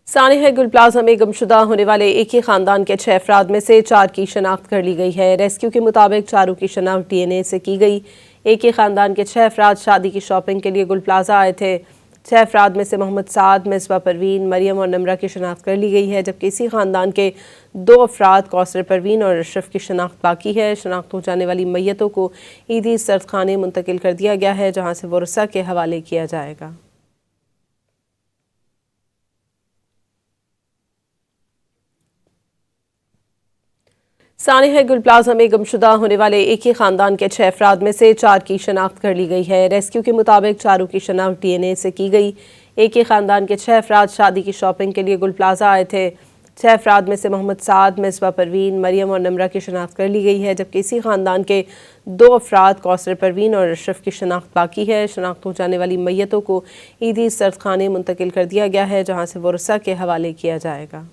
سانحہ گل پلازا میں گمشدہ ہونے والے ایک ہی خاندان کے 6 افراد میں سے 4 کی شناخت کر لی گئی ہے۔ ریسکیو کے مطابق چاروں کی شناخت ڈی این اے سے کی گئی۔ ایک ہی خاندان کے 6 افراد شادی کی شاپنگ کے لیے گل پلازا آئے تھے۔ 6 افراد میں سے محمد سعد، مصباح پروین، مریم اور نمرہ کی شناخت کر لی گئی ہے، جبکہ اسی خاندان کے 2 افراد کوثر پروین اور اشرف کی شناخت باقی ہے۔ شناخت ہو جانے والی میتوں کو عیدی سردخانے منتقل کر دیا گیا ہے، جہاں سے ورثاء کے حوالے کیا جائے گا۔ سانحہ گل پلازا میں گمشدہ ہونے والے ایک ہی خاندان کے 6 افراد میں سے 4 کی شناخت کر لی گئی ہے۔ ریسکیو کے مطابق چاروں کی شناخت ڈی این اے سے کی گئی۔ ایک ہی خاندان کے 6 افراد شادی کی شاپنگ کے لیے گل پلازا آئے تھے۔ 6 افراد میں سے محمد سعد، مصباح پروین، مریم اور نمرہ کی شناخت کر لی گئی ہے، جبکہ اسی خاندان کے 2 افراد کوثر پروین اور اشرف کی شناخت باقی ہے۔ شناخت ہو جانے والی میتوں کو عیدی سردخانے منتقل کر دیا گیا ہے، جہاں سے ورثاء کے حوالے کیا جائے گا۔